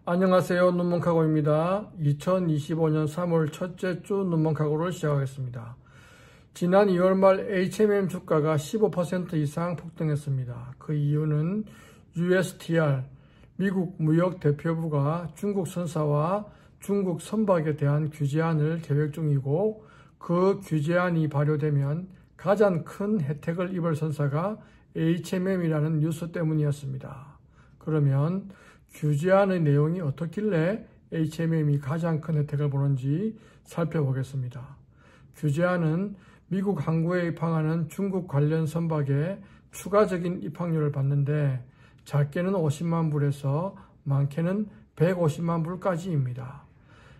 안녕하세요. 눈먼카고입니다. 2025년 3월 첫째 주 눈먼카고를 시작하겠습니다. 지난 2월 말 HMM 주가가 15% 이상 폭등했습니다. 그 이유는 USTR, 미국 무역대표부가 중국 선사와 중국 선박에 대한 규제안을 계획 중이고, 그 규제안이 발효되면 가장 큰 혜택을 입을 선사가 HMM이라는 뉴스 때문이었습니다. 그러면 규제안의 내용이 어떻길래 HMM이 가장 큰 혜택을 보는지 살펴보겠습니다. 규제안은 미국 항구에 입항하는 중국 관련 선박에 추가적인 입항료를 받는데, 작게는 50만 불에서 많게는 150만 불까지입니다.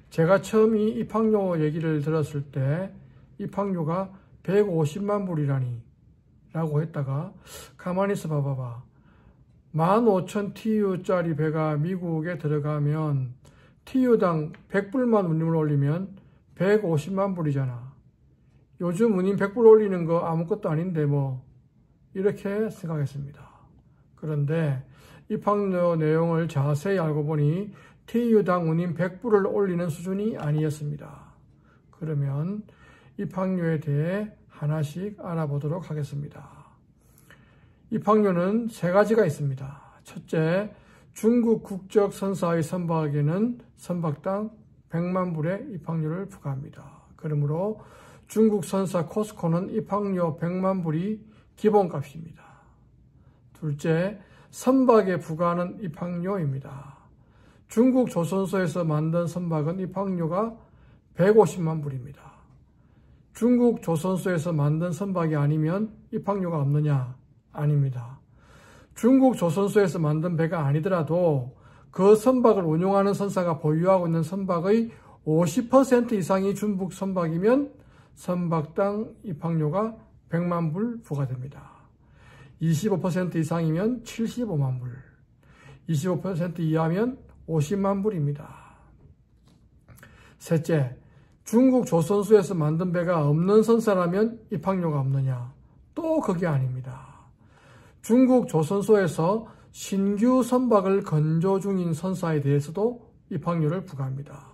제가 처음 이 입항료 얘기를 들었을 때 입항료가 150만 불이라니 라고 했다가 가만히 있어 봐봐. 15,000 TU짜리 배가 미국에 들어가면 TU당 100불만 운임을 올리면 150만 불이잖아. 요즘 운임 100불 올리는 거 아무것도 아닌데 뭐, 이렇게 생각했습니다. 그런데 입항료 내용을 자세히 알고 보니 TU당 운임 100불을 올리는 수준이 아니었습니다. 그러면 입항료에 대해 하나씩 알아보도록 하겠습니다. 입항료는 세 가지가 있습니다. 첫째, 중국 국적 선사의 선박에는 선박당 100만 불의 입항료를 부과합니다. 그러므로 중국 선사 코스코는 입항료 100만 불이 기본값입니다. 둘째, 선박에 부과하는 입항료입니다. 중국 조선소에서 만든 선박은 입항료가 150만 불입니다. 중국 조선소에서 만든 선박이 아니면 입항료가 없느냐? 아닙니다. 중국 조선소에서 만든 배가 아니더라도 그 선박을 운용하는 선사가 보유하고 있는 선박의 50% 이상이 중국 선박이면 선박당 입항료가 100만 불 부과됩니다. 25% 이상이면 75만 불, 25% 이하면 50만 불입니다. 셋째, 중국 조선소에서 만든 배가 없는 선사라면 입항료가 없느냐? 또 그게 아닙니다. 중국 조선소에서 신규 선박을 건조 중인 선사에 대해서도 입항료를 부과합니다.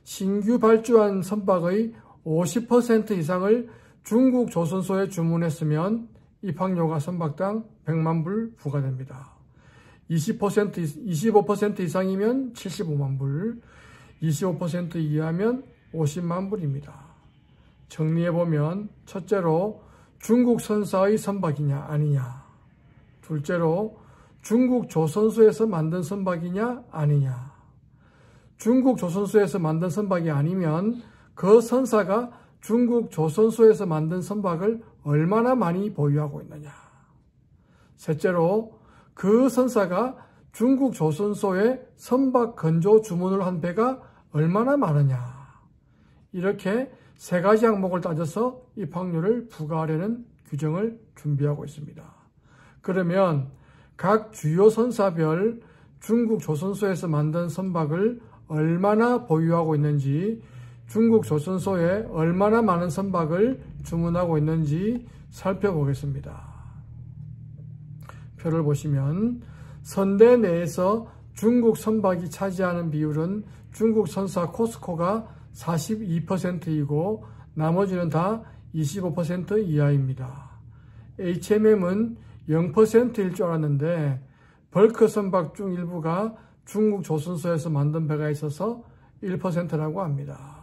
신규 발주한 선박의 50% 이상을 중국 조선소에 주문했으면 입항료가 선박당 100만 불 부과됩니다. 25% 이상이면 75만 불, 25% 이하면 50만 불입니다. 정리해보면, 첫째로 중국 선사의 선박이냐 아니냐, 둘째로 중국 조선소에서 만든 선박이냐 아니냐, 중국 조선소에서 만든 선박이 아니면 그 선사가 중국 조선소에서 만든 선박을 얼마나 많이 보유하고 있느냐, 셋째로 그 선사가 중국 조선소에 선박 건조 주문을 한 배가 얼마나 많으냐. 이렇게 세 가지 항목을 따져서 입항료를 부과하려는 규정을 준비하고 있습니다. 그러면 각 주요 선사별 중국 조선소에서 만든 선박을 얼마나 보유하고 있는지, 중국 조선소에 얼마나 많은 선박을 주문하고 있는지 살펴보겠습니다. 표를 보시면 선대 내에서 중국 선박이 차지하는 비율은 중국 선사 코스코가 42%이고 나머지는 다 25% 이하입니다. HMM은 0%일 줄 알았는데 벌크 선박 중 일부가 중국 조선소에서 만든 배가 있어서 1%라고 합니다.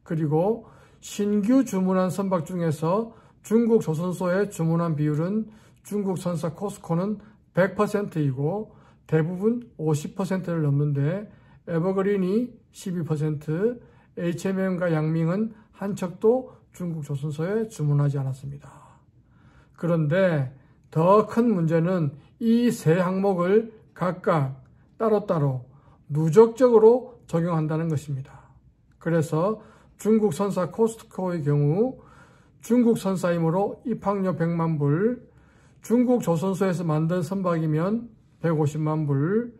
그리고 신규 주문한 선박 중에서 중국 조선소에 주문한 비율은 중국 선사 코스코는 100%이고 대부분 50%를 넘는데 에버그린이 12%, HMM과 양밍은 한 척도 중국 조선소에 주문하지 않았습니다. 그런데 더 큰 문제는 이 세 항목을 각각 따로따로 누적적으로 적용한다는 것입니다. 그래서 중국 선사 코스트코의 경우 중국 선사이므로 입항료 100만 불, 중국 조선소에서 만든 선박이면 150만 불,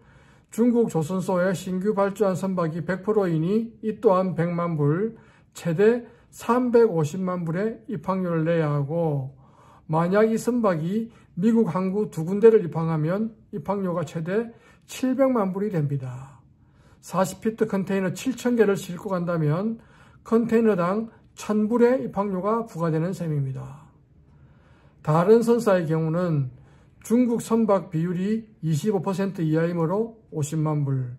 중국 조선소에 신규 발주한 선박이 100%이니 이 또한 100만 불, 최대 350만 불의 입항료를 내야 하고, 만약 이 선박이 미국 항구 2군데를 입항하면 입항료가 최대 700만 불이 됩니다. 40피트 컨테이너 7,000개를 싣고 간다면 컨테이너당 1,000불의 입학료가 부과되는 셈입니다. 다른 선사의 경우는 중국 선박 비율이 25% 이하이므로 50만 불,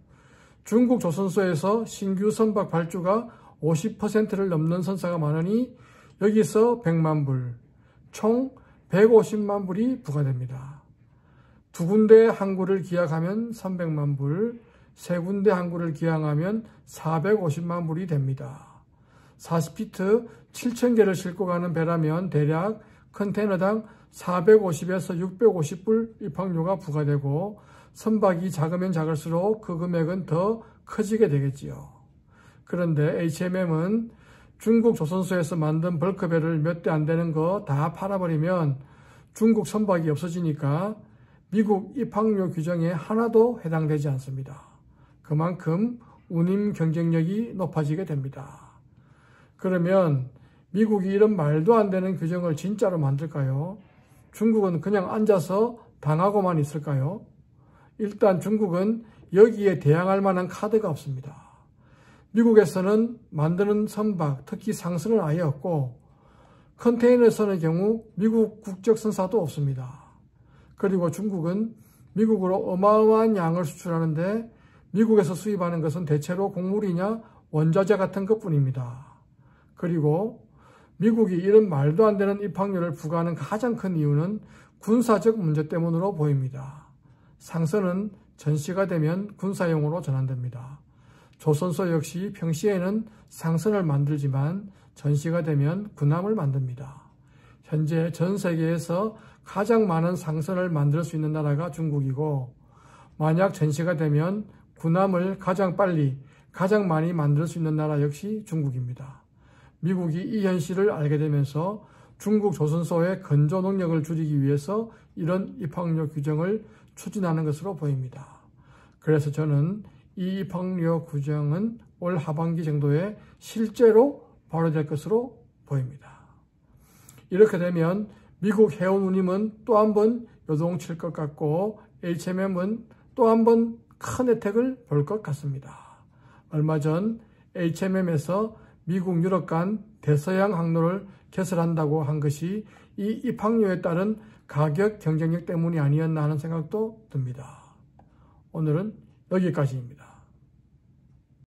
중국 조선소에서 신규 선박 발주가 50%를 넘는 선사가 많으니 여기서 100만 불, 총 150만 불이 부과됩니다. 두 군데 항구를 기약하면 300만 불, 세 군데 항구를 기약하면 450만 불이 됩니다. 40피트 7,000개를 싣고 가는 배라면 대략 컨테이너당 450에서 650불 입학료가 부과되고 선박이 작으면 작을수록 그 금액은 더 커지게 되겠지요. 그런데 HMM은 중국 조선소에서 만든 벌크배를 몇 대 안 되는 거 다 팔아버리면 중국 선박이 없어지니까 미국 입학료 규정에 하나도 해당되지 않습니다. 그만큼 운임 경쟁력이 높아지게 됩니다. 그러면 미국이 이런 말도 안 되는 규정을 진짜로 만들까요? 중국은 그냥 앉아서 당하고만 있을까요? 일단 중국은 여기에 대항할 만한 카드가 없습니다. 미국에서는 만드는 선박, 특히 상선은 아예 없고 컨테이너선의 경우 미국 국적 선사도 없습니다. 그리고 중국은 미국으로 어마어마한 양을 수출하는데 미국에서 수입하는 것은 대체로 곡물이냐 원자재 같은 것뿐입니다. 그리고 미국이 이런 말도 안 되는 입학료를 부과하는 가장 큰 이유는 군사적 문제 때문으로 보입니다. 상선은 전시가 되면 군사용으로 전환됩니다. 조선소 역시 평시에는 상선을 만들지만 전시가 되면 군함을 만듭니다. 현재 전 세계에서 가장 많은 상선을 만들 수 있는 나라가 중국이고 만약 전시가 되면 군함을 가장 빨리, 가장 많이 만들 수 있는 나라 역시 중국입니다. 미국이 이 현실을 알게 되면서 중국 조선소의 건조 능력을 줄이기 위해서 이런 입학료 규정을 추진하는 것으로 보입니다. 그래서 저는 이 입학료 규정은 올 하반기 정도에 실제로 발효될 것으로 보입니다. 이렇게 되면 미국 해운 운임은 또 한 번 요동칠 것 같고 HMM은 또 한 번 큰 혜택을 볼 것 같습니다. 얼마 전 HMM에서 미국 유럽 간 대서양 항로를 개설한다고 한 것이 이 입학료에 따른 가격 경쟁력 때문이 아니었나 하는 생각도 듭니다. 오늘은 여기까지입니다.